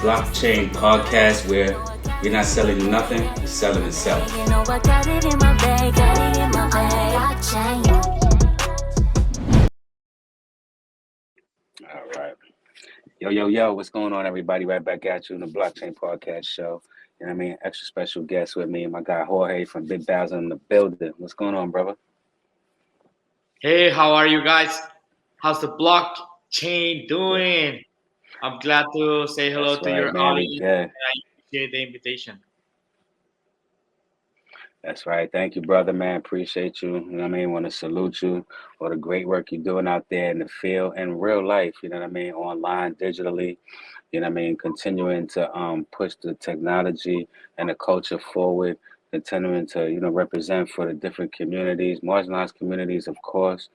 blockchain podcast where we're not selling you nothing, we're selling itself. All right. Yo, what's going on, everybody? Right back at you in the Blockchain Podcast Show. You know what I mean? Extra special guest with me, my guy Jorge from Big Basel in the building. What's going on, brother? Hey, how are you guys? How's the blockchain doing? I'm glad to say hello That's to right, your man. We audience, good. and I appreciate the invitation. That's right. Thank you, brother, man. Appreciate you. You know what I mean? Want to salute you for the great work you're doing out there in the field and real life, you know what I mean? Online, digitally, you know what I mean? Continuing to push the technology and the culture forward, continuing to, represent for the different communities, marginalized communities, of course,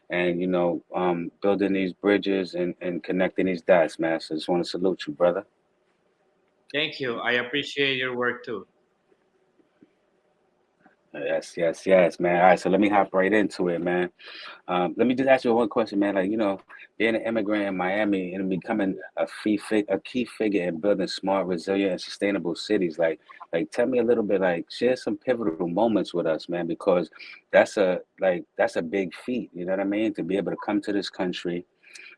and, building these bridges and connecting these dots, man. So I just want to salute you, brother. Thank you. I appreciate your work too. Yes, man. All right, so let me hop right into it, man. Let me just ask you one question, man. Like, being an immigrant in Miami and becoming a key figure in building smart, resilient, and sustainable cities. Like, tell me a little bit. Like, share some pivotal moments with us, man, because that's a big feat. You know what I mean? To be able to come to this country,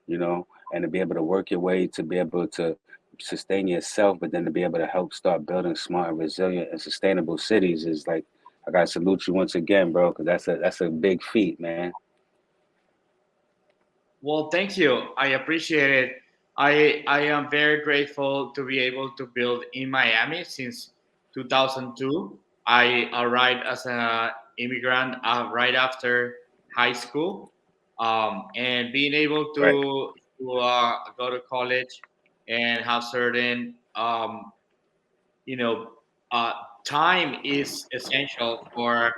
and to be able to work your way to be able to sustain yourself, but then to be able to help start building smart, resilient, and sustainable cities is like. I gotta salute you once again, bro, because that's a big feat, man. Well, thank you. I appreciate it. I am very grateful to be able to build in Miami since 2002. I arrived as an immigrant right after high school, and being able Right. to go to college and have certain you know uh, time is essential for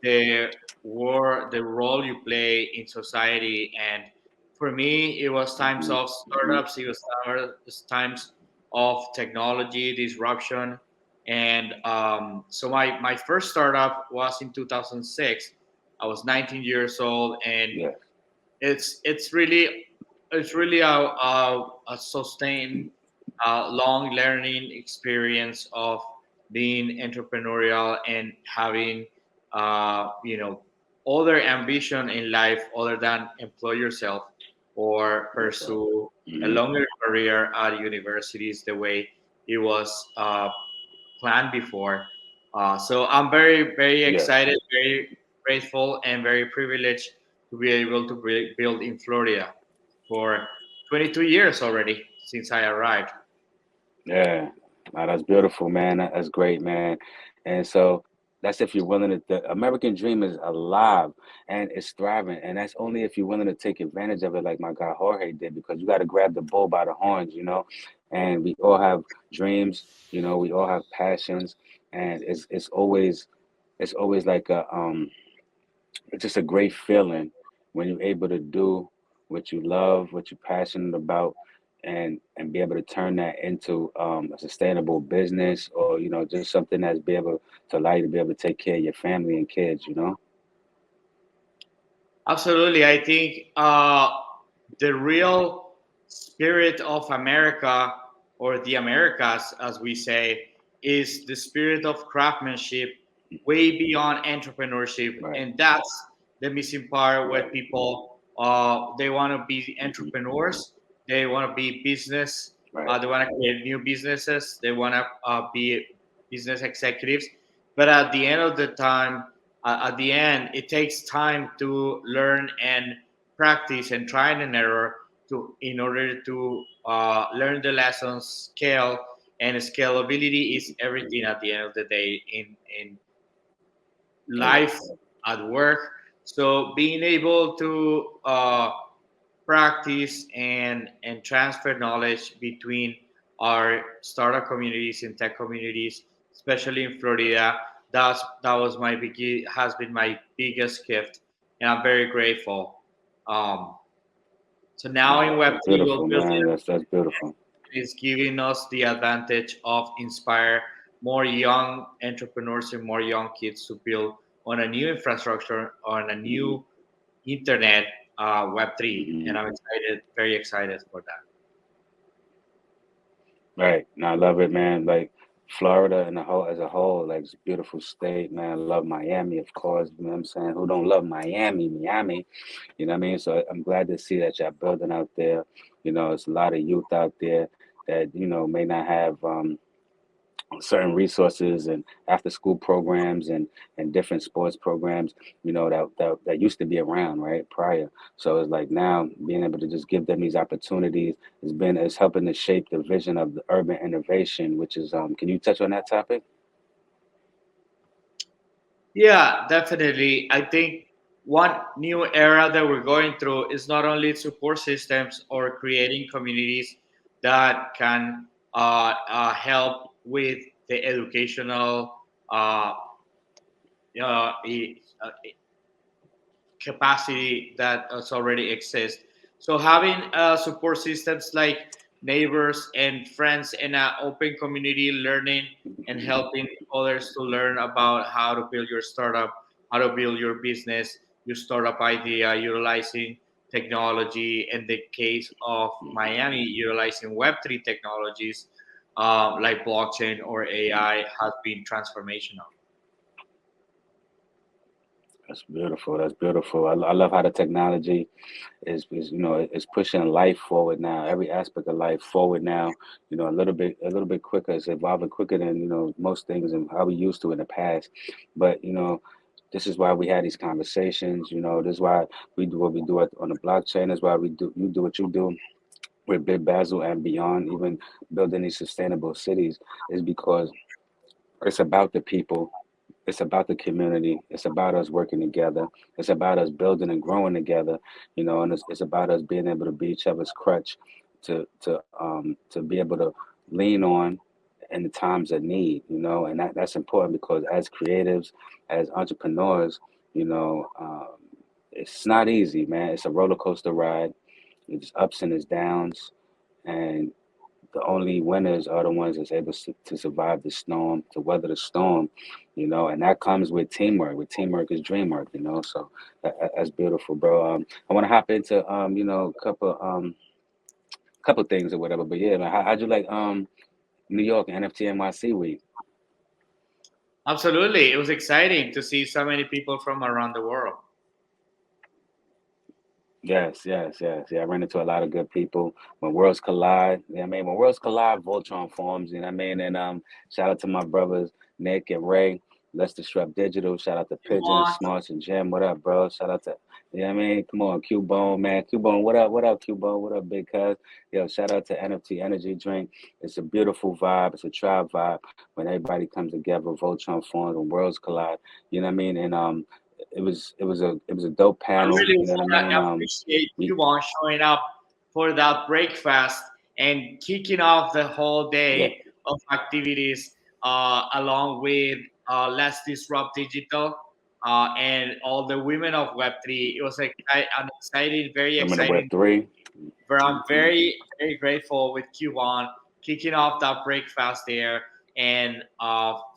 the role you play in society. And for me, it was times Hmm. of Hmm. startups, it was times of technology disruption. And so my first startup was in 2006. I was 19 years old, and Yeah. it's really a sustained long learning experience of being entrepreneurial and having other ambition in life other than employ yourself or Yourself. pursue a Hmm. longer career at universities the way it was planned before. So I'm very, very Yes. excited, very grateful, and very privileged to be able to build in Florida for 22 years already since I arrived. Yeah. Wow, that's beautiful, man. That's great, man. And so that's if you're willing to. The American dream is alive and it's thriving, and that's only if you're willing to take advantage of it, like my guy Jorge did. Because you got to grab the bull by the horns, And we all have dreams, We all have passions, and it's always like it's just a great feeling when you're able to do what you love, what you're passionate about, and be able to turn that into a sustainable business, or just something that's be able to allow you to be able to take care of your family and kids. Absolutely. I think the real spirit of America, or the Americas, as we say, is the spirit of craftsmanship way beyond entrepreneurship. Right, And that's the missing part where right. people, they want to be Hmm. entrepreneurs, they want to be business, Right. they want to create new businesses, they want to be business executives. But at the end of the time, at the end, it takes time to learn and practice and try and error to in order to learn the lessons, scale, and scalability is everything at the end of the day in Yeah. life, at work. So being able to practice and transfer knowledge between our startup communities and tech communities, especially in Florida. That was my big has been my biggest gift, and I'm very grateful. Um, so now in That's Web3, beautiful, man. That's beautiful. is giving us the advantage of inspire more young entrepreneurs and more young kids to build on a new infrastructure, on a Hmm. new internet, Web3, Hmm. and I'm excited, very excited for that. Right. No, I love it, man. Like Florida and the whole as a whole, like it's a beautiful state, man. I love Miami, of course. You know what I'm saying? Who don't love Miami? Miami. You know what I mean? So I'm glad to see that y'all building out there. You know, it's a lot of youth out there that, you know, may not have certain resources and after school programs and different sports programs, you know, that used to be around, right, prior. So it's like now being able to just give them these opportunities is helping to shape the vision of the urban innovation, which is can you touch on that topic? Yeah, definitely. I think one new era that we're going through is not only support systems or creating communities that can help with the educational uh, uh, e- uh, capacity that already exists. So having support systems like neighbors and friends and an open community learning and helping others to learn about how to build your startup, how to build your business, your startup idea, utilizing technology. In the case of Miami, utilizing Web3 technologies like blockchain or AI has been transformational. That's beautiful. That's beautiful. I love how the technology is you know is pushing life forward now. Every aspect of life forward now. You know, a little bit quicker. It's evolving quicker than you know most things and how we used to in the past. But you know, this is why we had these conversations. You know, this is why we do what we do on the blockchain. That's why we do you do what you do with Big Basel and beyond. Even building these sustainable cities is because it's about the people. It's about the community. It's about us working together. It's about us building and growing together, you know, and it's about us being able to be each other's crutch to be able to lean on in the times of need, you know, and that's important because as creatives, as entrepreneurs, you know, it's not easy, man. It's a roller coaster ride. It's ups and it's downs, and the only winners are the ones that's able to survive the storm, to weather the storm, you know, and that comes with teamwork. With teamwork is dream work, you know. So that's beautiful, bro. I want to hop into you know, couple things or whatever. But yeah, man, how'd you like New York and NFT NYC week? Absolutely. It was exciting to see so many people from around the world. Yes, yes, yes. Yeah, I ran into a lot of good people. When worlds collide, you know what I mean? When worlds collide, Voltron forms, you know what I mean? And shout out to my brothers, Nick and Ray. Let's Disrupt Digital. Shout out to You Pigeon, want Smarts, and Jim. What up, bro? Shout out to, you know what I mean? Come on, Q-Bone, man. Q-Bone, what up? What up, Q-Bone? What up, Big Cuz? Yo, shout out to NFT Energy Drink. It's a beautiful vibe. It's a tribe vibe. When everybody comes together, Voltron forms, when worlds collide. You know what I mean? And it was a dope I panel. really You know what I want mean? to appreciate We you on showing up for that breakfast and kicking off the whole yeah. day of activities along with Let's Disrupt Digital and all the women of Web3. It was like an exciting, very Women of Web exciting. 3. But I'm Hmm. very, very grateful with Q1 kicking off that breakfast there and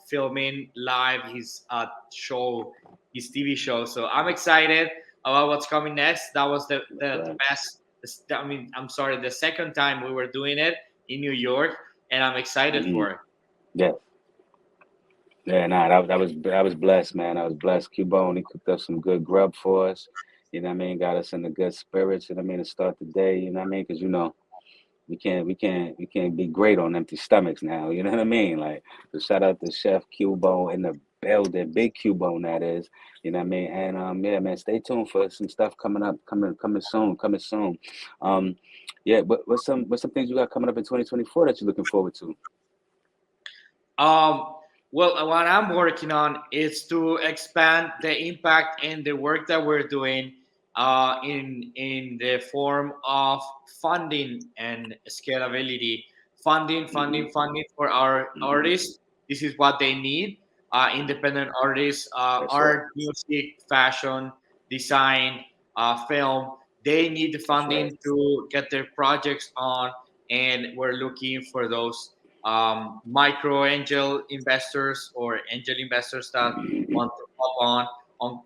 filming live his show, his TV show. So I'm excited about what's coming next. That was That's the right. best. I mean, I'm sorry, the second time we were doing it in New York, and I'm excited Hmm. for it. Yeah. Yeah, nah, that was blessed, man. I was blessed. Cubone, he cooked up some good grub for us. You know what I mean? Got us in the good spirits, you know what I mean, to start the day, you know what I mean? Because you know, we can't be great on empty stomachs now, you know what I mean? Like so shout out to Chef Cubone in the building, big Cubone that is, you know what I mean? And yeah, man, stay tuned for some stuff coming up, coming soon, coming soon. Um yeah, what's some things you got coming up in 2024 that you're looking forward to? Um, well, what I'm working on is to expand the impact and the work that we're doing in the form of funding and scalability. Hmm. Funding for our Hmm. artists. This is what they need. Independent artists, That's right. art, music, fashion, design, film. They need the That's right. funding to get their projects on, and we're looking for those micro angel investors or angel investors that want to hop on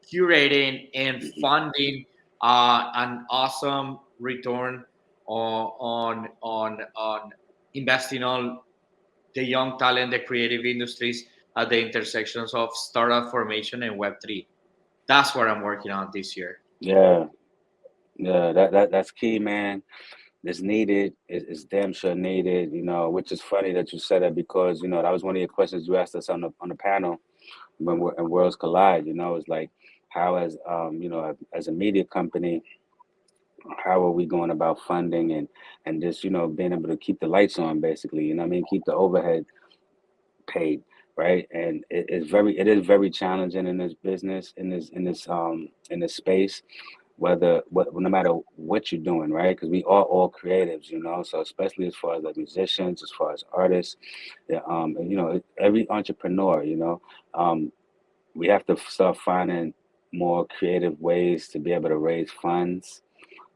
curating and funding an awesome return on investing on the young talent, the creative industries at the intersections of startup formation and Web3. That's what I'm working on this year. Yeah, yeah, that's key, man. It's needed. It's damn sure needed. Which is funny that you said that because that was one of your questions you asked us on the panel when Worlds Collide. It's like how as a media company, how are we going about funding and just being able to keep the lights on, basically. What I mean, keep the overhead paid, right? And it is very challenging in this business, in this space, no matter what you're doing, right? Because we are all creatives, so especially as far as like musicians, as far as artists, yeah, and, every entrepreneur, we have to start finding more creative ways to be able to raise funds,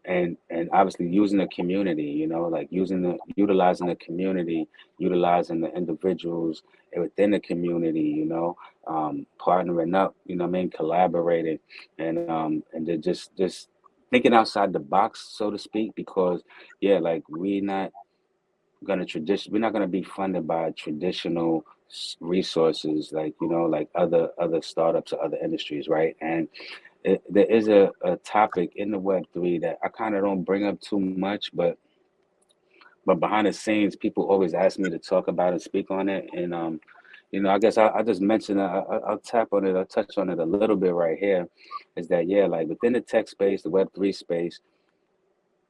and obviously using the community, like utilizing the community, utilizing the individuals within the community, partnering up, what I mean, collaborating, and then just thinking outside the box, so to speak, because yeah, like we're not gonna be funded by traditional resources, like like other startups or other industries, right? And there is a topic in the Web3 that I kind of don't bring up too much, but behind the scenes, people always ask me to talk about and speak on it. And I guess I just mention I'll tap on it, I'll touch on it a little bit right here. Is that yeah, like within the tech space, the Web3 space,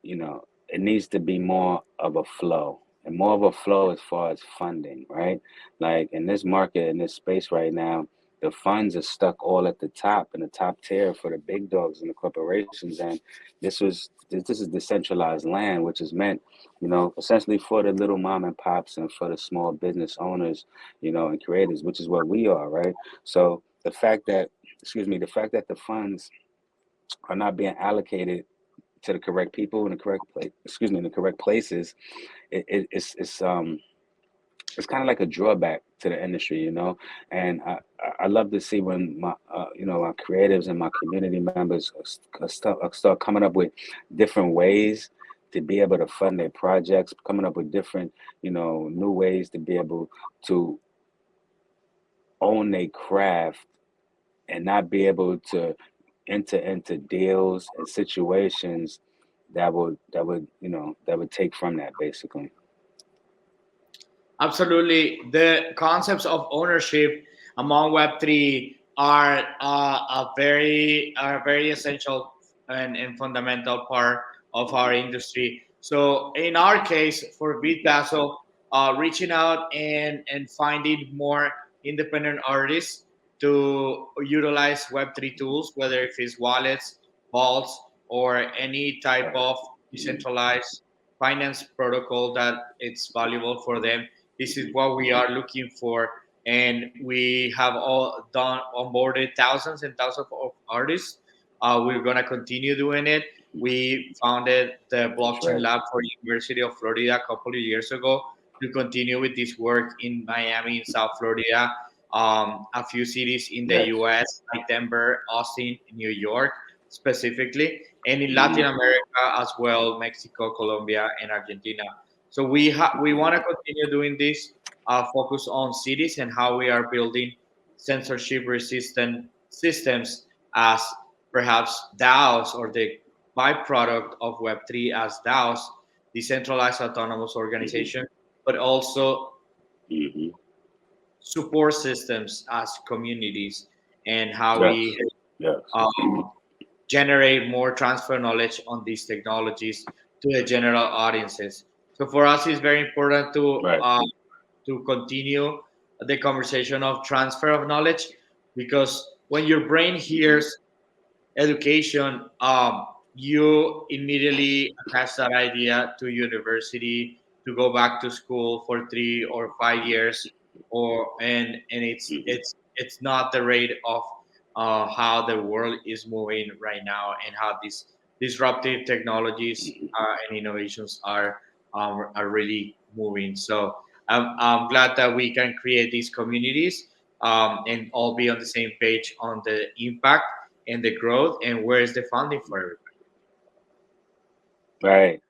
it needs to be more of a flow, and more of a flow as far as funding, right? Like in this market, in this space right now, the funds are stuck all at the top, in the top tier for the big dogs and the corporations. And this is decentralized land, which is meant, essentially for the little mom and pops and for the small business owners, and creators, which is what we are, right? So the fact that, excuse me, the fact that the funds are not being allocated to the correct people in the correct place, excuse me, in the correct places, it's kind of like a drawback to the industry, And I love to see when my creatives and my community members start coming up with different ways to be able to fund their projects, coming up with different, new ways to be able to own their craft and not be able to enter into deals and situations that would take from that, basically. Absolutely. The concepts of ownership among Web3 are a very essential and fundamental part of our industry. So in our case, for Beat Basel, reaching out and finding more independent artists to utilize Web3 tools, whether if it's wallets, vaults, or any type Right. of decentralized finance protocol that it's valuable for them. This is what we are looking for, and we have all done onboarded thousands and thousands of artists. We're gonna continue doing it. We founded the That's blockchain right. lab for University of Florida a couple of years ago to continue with this work in Miami, in South Florida, a few cities in the Yes. U.S. like Denver, Austin, New York specifically, and in Latin Mhm. America as well, Mexico, Colombia, and Argentina. So we want to continue doing this, focus on cities and how we are building censorship resistant systems as perhaps DAOs, or the byproduct of Web3 as DAOs, decentralized autonomous Mhm. organization, but also Mhm. support systems as communities, and how Yes. we Yes. um, generate more transfer knowledge on these technologies to the general audiences. So for us, it's very important Right. to continue the conversation of transfer of knowledge, because when your brain Mhm. hears education, you immediately attach that idea to university, to go back to school for 3 or 5 years, and it's Mhm. it's it's not the rate of how the world is moving right now, and how these disruptive technologies Mhm. and innovations are really moving. So I'm glad that we can create these communities, and all be on the same page on the impact and the growth, and where is the funding for everybody. Right.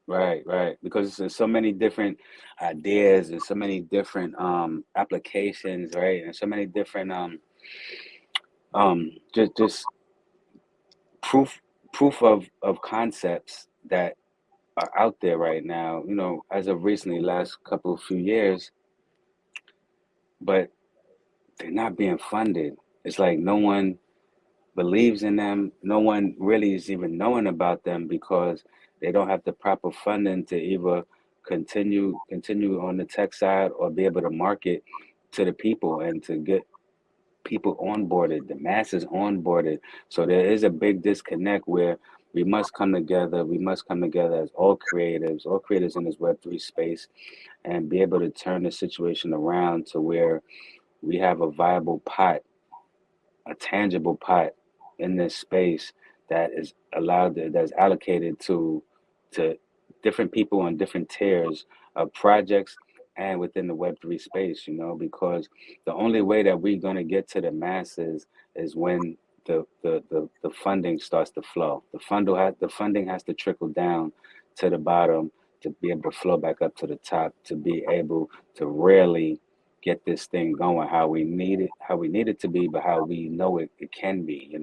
Because there's so many different ideas and so many different applications, right? And so many different just proof proof of concepts that are out there right now, as of recently, last couple of few years, but they're not being funded. It's like no one believes in them. No one really is even knowing about them because they don't have the proper funding to either continue on the tech side or be able to market to the people and to get people onboarded, the masses onboarded. So there is a big disconnect where we must come together. We must come together as all creators in this Web3 space, and be able to turn the situation around to where we have a viable pot, a tangible pot in this space that is that's allocated to different people on different tiers of projects and within the Web3 space, because the only way that we're going to get to the masses is when the funding starts to flow. The funding has to trickle down to the bottom to be able to flow back up to the top, to be able to really get this thing going how we need it to be, but how we know it can be,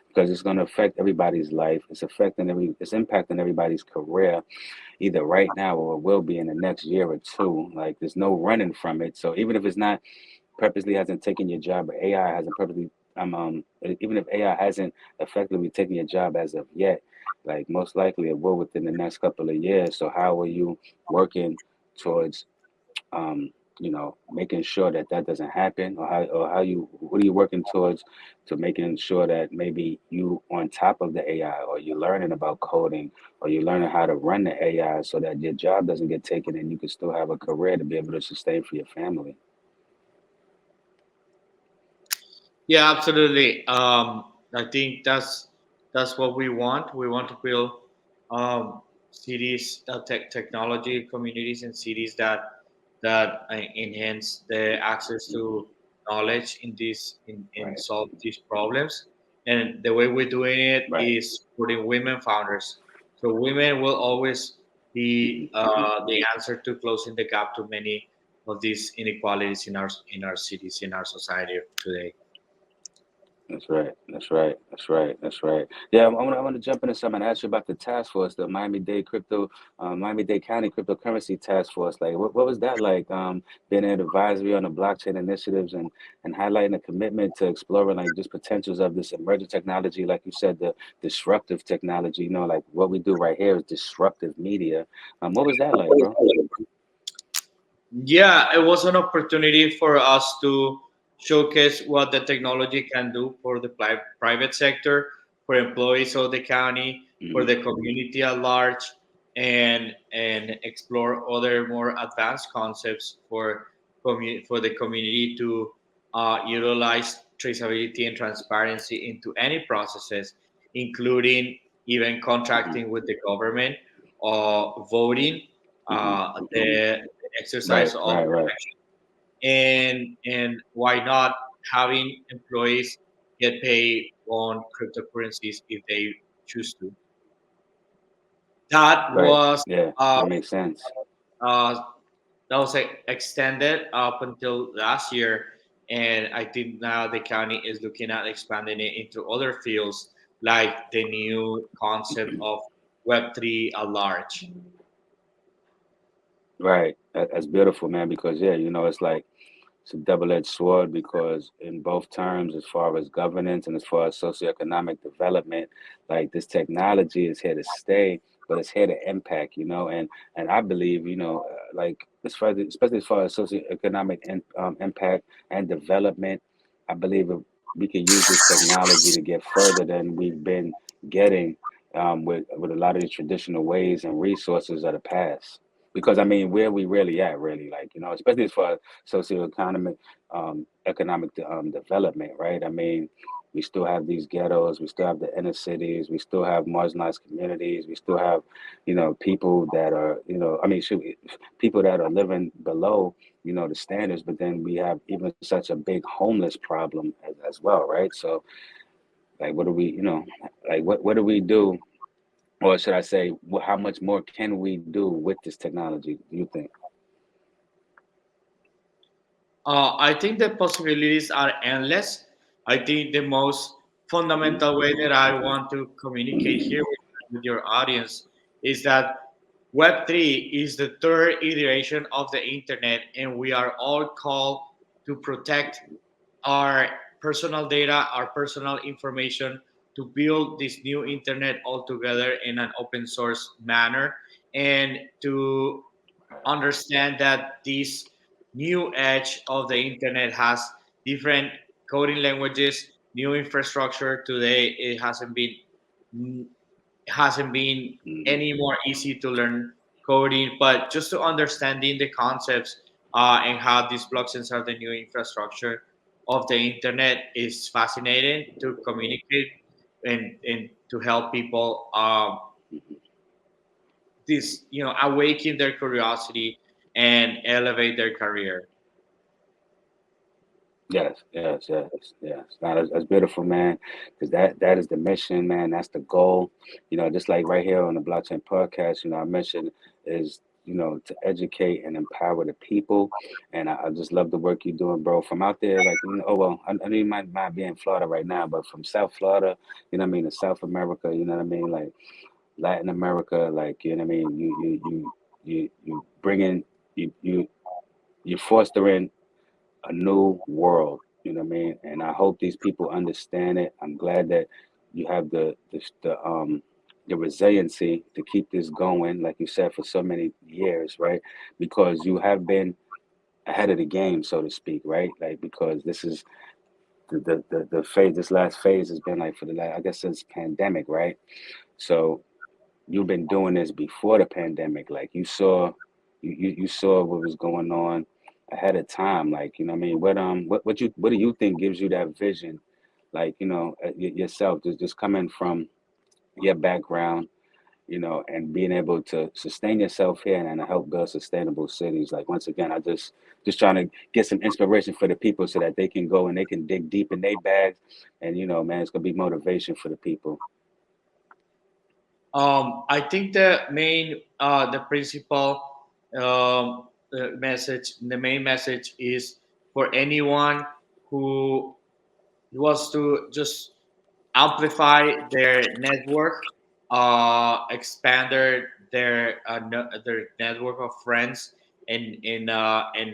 because it's going to affect everybody's life. It's impacting everybody's career, either right now or it will be in the next year or two. Like, there's no running from it. So even if it's not purposely hasn't taken your job, or AI hasn't purposely even if AI hasn't effectively taken your job as of yet, like, most likely it will within the next couple of years. So how are you working towards um, making sure that that doesn't happen, or what are you working towards to making sure that maybe you on top of the AI, or you're learning about coding, or you're learning how to run the AI so that your job doesn't get taken and you can still have a career to be able to sustain for your family. Yeah, absolutely. I think that's what we want. We want to build cities, technology communities, and cities that enhance the access to knowledge in Right, solve these problems. And the way we're doing it right. is supporting women founders. So women will always be the answer to closing the gap to many of these inequalities in our cities, in our society today. That's right. That's right. That's right. That's right. Yeah, I want to jump into something and ask you about the task force, the Miami-Dade County Cryptocurrency Task Force. Like, what was that like? Being an advisory on the blockchain initiatives and highlighting the commitment to exploring like just potentials of this emerging technology, like you said, the disruptive technology. Like what we do right here is disruptive media. What was that like, bro? Yeah, it was an opportunity for us to showcase what the technology can do for the private sector, for employees of the county, for Hmm. the community at large, and explore other more advanced concepts for the community to utilize traceability and transparency into any processes, including even Hmm. contracting with the government or voting, Hmm. Hmm. the exercise Right. of Right. Right. election, and why not having employees get paid on cryptocurrencies if they choose to. That Right. was Yeah, uh, that makes sense. uh, that was extended up until last year, and I think now the county is looking at expanding it into other fields like the new concept of Web3 at large. Right. That's beautiful, man, because yeah, it's like it's a double-edged sword because in both terms, as far as governance and as far as socioeconomic development, like this technology is here to stay, but it's here to impact, and I believe, like especially as far as socioeconomic impact and development, I believe we can use this technology to get further than we've been getting with a lot of the traditional ways and resources of the past. Because I mean, where we really at, really, like, especially as far as socioeconomic economic development, right? I mean, we still have these ghettos, we still have the inner cities, we still have marginalized communities, we still have, people that are, I mean, shoot, people that are living below, the standards, but then we have even such a big homeless problem as well, right? So, like, what do we, like, what do we do or should I say, how much more can we do with this technology? Do you think? I think the possibilities are endless. I think the most fundamental way that I want to communicate here with your audience is that Web3 is the third iteration of the internet, and we are all called to protect our personal data, our personal information, to build this new internet altogether in an open source manner, and to understand that this new edge of the internet has different coding languages, new infrastructure. Today it hasn't been Mhm. any more easy to learn coding, but just to understanding the concepts and how these blockchains are the new infrastructure of the internet is fascinating to communicate and to help people this awaken their curiosity and elevate their career. Yes, yes, yes, yes. Now, that's beautiful, man. Because that is the mission, man. That's the goal. Just like right here on the Blockchain Podcast, our mission is, to educate and empower the people. And I just love the work you're doing, bro. From out there, like, oh well, I know you might be in Florida right now, but from South Florida, what I mean, to South America, what I mean, like Latin America, like, what I mean, you bringing you you fostering a new world. What I mean? And I hope these people understand it. I'm glad that you have the resiliency to keep this going, like you said, for so many years, right? Because you have been ahead of the game, so to speak, right? Like, because this is the phase. This last phase has been like for the last, I guess, since pandemic, right? So you've been doing this before the pandemic. Like, you saw what was going on ahead of time. Like, what I mean, what do you think gives you that vision? Like, yourself, just coming from your background, and being able to sustain yourself here and help build sustainable cities. Like, once again, I just trying to get some inspiration for the people so that they can go and they can dig deep in their bags, and man, it's gonna be motivation for the people. I think the principal message, the main message is for anyone who wants to just amplify their network, expand their network of friends, and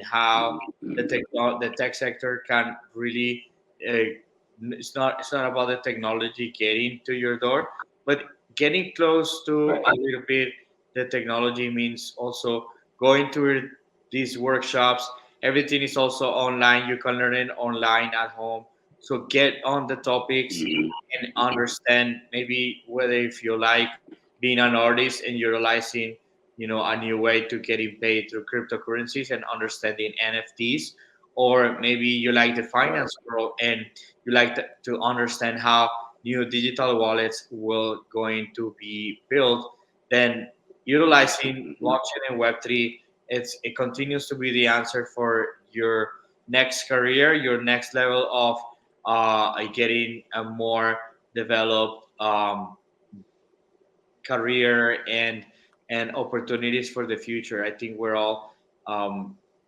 how the tech sector can really. It's not about the technology getting to your door, but getting close to a Right. little bit the technology means also going to these workshops. Everything is also online. You can learn it online at home. So get on the topics Mhm. and understand maybe whether if you like being an artist and utilizing a new way to getting paid through cryptocurrencies and understanding NFTs, or maybe you like the Right. finance world and you like to understand how new digital wallets will going to be built, then utilizing Mhm. blockchain and Web3, it continues to be the answer for your next career, your next level of getting a more developed career and opportunities for the future. I think we're all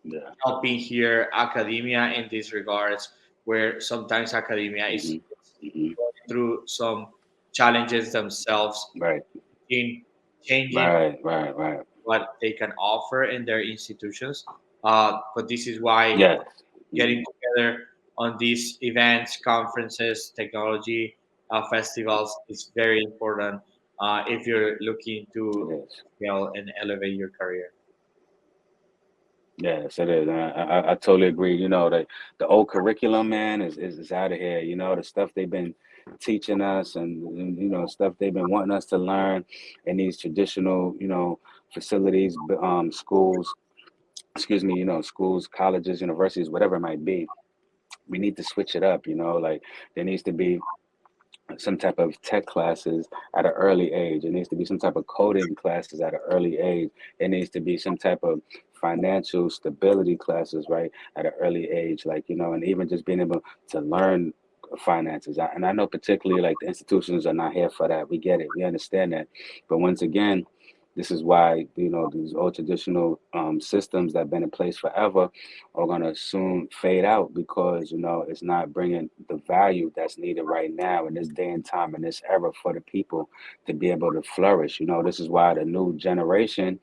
Yeah. helping here academia in these regards, where sometimes academia is Mhm. Mhm. going through some challenges themselves Right. in changing Right. Right. Right. what they can offer in their institutions. But this is why Yes. getting Mhm. together on these events, conferences, technology festivals is very important if you're looking It to is. scale and elevate your career. Yes, it is. And I totally agree. The old curriculum, man, is out of here. The stuff they've been teaching us, and stuff they've been wanting us to learn in these traditional, facilities, schools, excuse me, schools, colleges, universities, whatever it might be. We need to switch it up. Like, there needs to be some type of tech classes at an early age. It needs to be some type of coding classes at an early age. It needs to be some type of financial stability classes, right, at an early age. Like, and even just being able to learn finances. And I know particularly like the institutions are not here for that. We get it. We understand that. But once again, this is why, these old traditional systems that have been in place forever are going to soon fade out because, it's not bringing the value that's needed right now in this day and time, in this era, for the people to be able to flourish. This is why the new generation,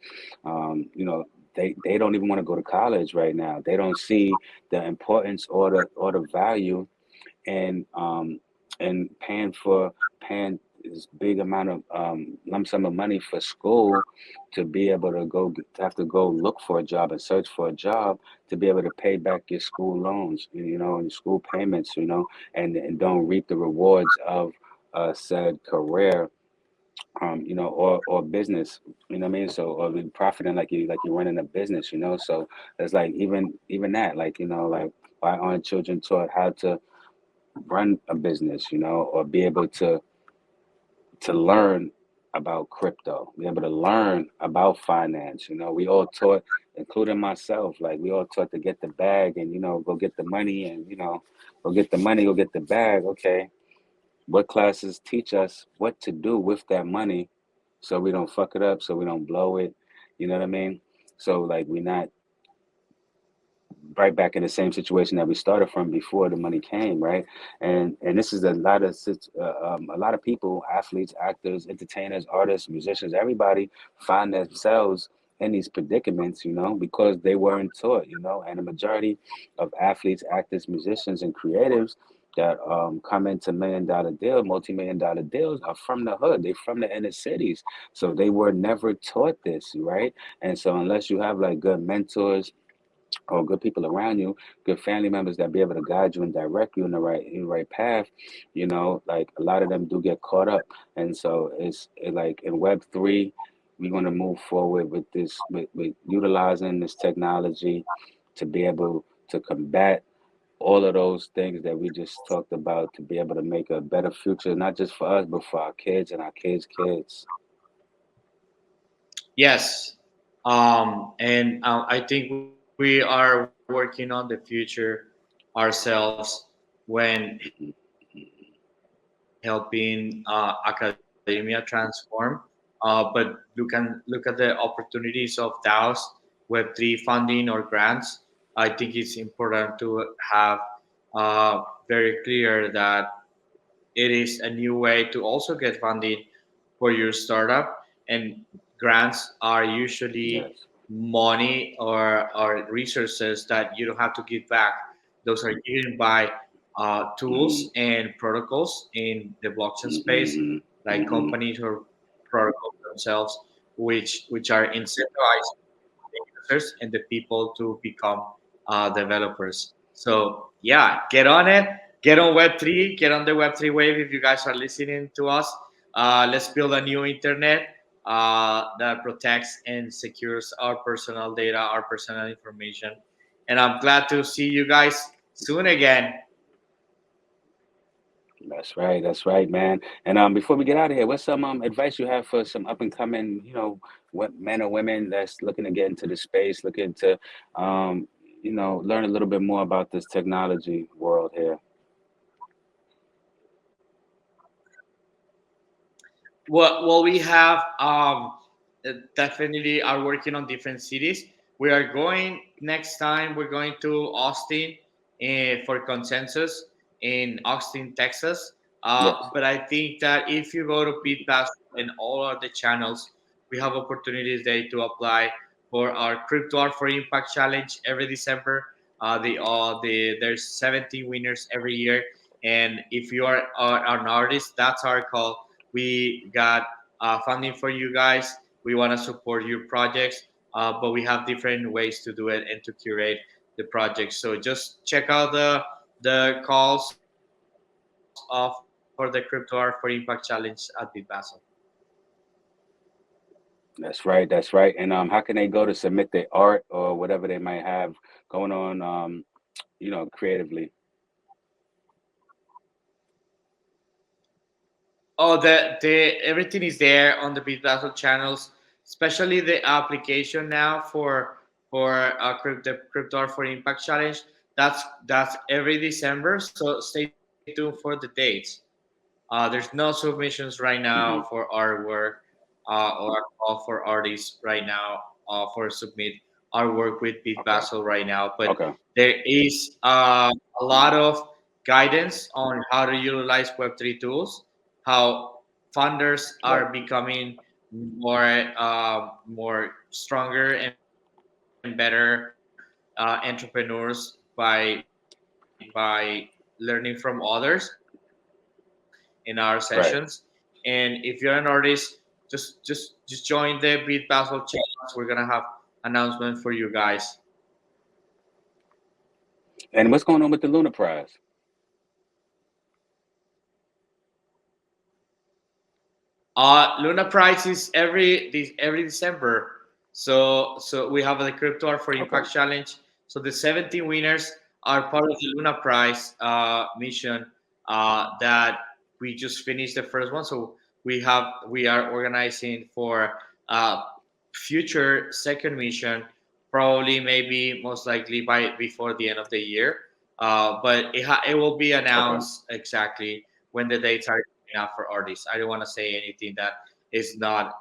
they don't even want to go to college right now. They don't see the importance or the value and paying this big amount of lump sum of money for school to be able to to have to go look for a job and search for a job to be able to pay back your school loans, and school payments, and don't reap the rewards of said career, or business, what I mean? So, or be profiting like you're running a business, So it's like even that, like, like why aren't children taught how to run a business, or be able to learn about crypto, be able to learn about finance. We all taught, including myself, like we all taught to get the bag and go get the money and go get the money, go get the bag. Okay, what classes teach us what to do with that money so we don't fuck it up, so we don't blow it. You know what I mean? So like we're not right back in the same situation that we started from before the money came, right? And this is a lot of people, athletes, actors, entertainers, artists, musicians, everybody find themselves in these predicaments, because they weren't taught, and the majority of athletes, actors, musicians, and creatives that come into multi-million dollar deals are from the hood. They're from the inner cities. So they were never taught this, right? And so unless you have like good mentors or good people around you, good family members that be able to guide you and direct you in the right path, like a lot of them do get caught up. And so like in Web3, we're going to move forward with this, with utilizing this technology to be able to combat all of those things that we just talked about, to be able to make a better future, not just for us, but for our kids and our kids' kids. Yes, and I think we are working on the future ourselves when helping academia transform. But look at the opportunities of DAOs, Web3 funding or grants. I think it's important to have very clear that it is a new way to also get funding for your startup. And grants are usually Yes. money or resources that you don't have to give back. Those are given by Hmm. tools and protocols in the blockchain space, Hmm. like Hmm. companies or protocols themselves, which are incentivized the users and the people to become developers. So yeah, get on it. Get on Web3. Get on the Web3 wave. If you guys are listening to us, let's build a new internet that protects and secures our personal data, our personal information. And I'm glad to see you guys soon again. That's right, man. And before we get out of here, what's some advice you have for some up and coming, what men or women that's looking to get into the space, looking to, um, learn a little bit more about this technology world here? Well, we have definitely are working on different cities. We are going next time. We're going to Austin for consensus in Austin, Texas. Yes. But I think that if you go to Pete Pass and all of the channels, we have opportunities there to apply for our Crypto Art for Impact Challenge every December. There's 70 winners every year, and if you are an artist, that's our call. We got funding for you guys. We want to support your projects, but we have different ways to do it and to curate the project. So just check out the calls for the Crypto Art for Impact Challenge at Big Basel. That's right. That's right. And how can they go to submit their art or whatever they might have going on, creatively? Oh, the everything is there on the Big Basel channels, especially the application now for the Crypto Art for Impact Challenge. That's every December. So stay tuned tuned for the dates. There's no submissions right now Hmm. for artwork or call for artists right now for submit artwork with Beat Okay. Basel right now. But Okay. there is a lot of guidance on how to utilize Web3 tools, how funders Right. are becoming more stronger and better entrepreneurs by learning from others in our sessions. And if you're an artist, Right. just join the Beat Basel channels. We're gonna have announcement for you guys. And what's going on with the Luna Prize? Luna Prize is every December. So we have the Crypto Art for Okay. Impact Challenge. So the 17 winners are part of the Luna Prize mission that we just finished the first one. So we are organizing for uh, future second mission, probably maybe most likely by before the end of the year. But it will be Okay. announced exactly when the dates are enough for artists. I don't want to say anything that is not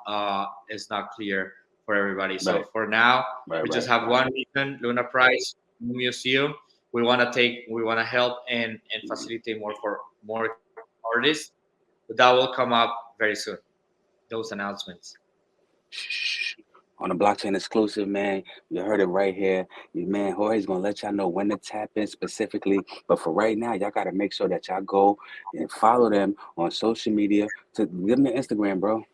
clear for everybody. So Right. for now, Right. we just Right. have Right. one mission, Luna Prize Museum. We want to help and facilitate more for more artists. But that will come up very soon. Those announcements. Shh. On the blockchain exclusive, man, you heard it right here. Your man Jorge's gonna let y'all know when to tap in specifically. But for right now, y'all gotta make sure that y'all go and follow them on social media. To give me Instagram, bro.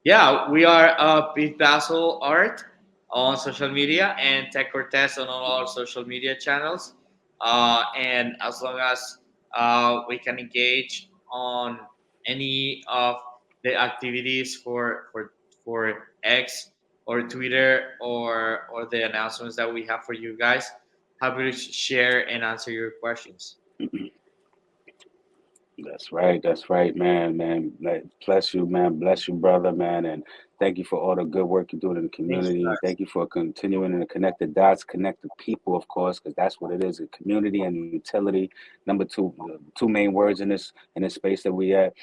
Yeah, we are Pete Basel Art on social media and Tech Cortes on all our social media channels. And as long as we can engage on any of the activities for X or Twitter or the announcements that we have for you guys, happy to share and answer your questions. That's right. That's right, man. Man, bless you, man. Bless you, brother, man. And thank you for all the good work you're doing in the Thank you, community. guys. Thank you for continuing to connect the dots, connect the people, of course, because that's what it is: a community and utility. Number two, the two main words in this space that we at.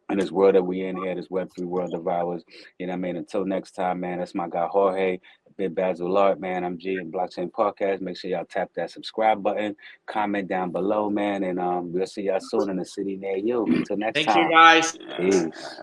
In this world that we in here, this Web3 world of ours. You know what I mean? Until next time, man, that's my guy Jorge, Big Basil Art, man. I'm G and Blockchain Podcast. Make sure y'all tap that subscribe button, comment down below, man, and we'll see y'all soon in the city near you. Until next Thank you, time, guys. peace.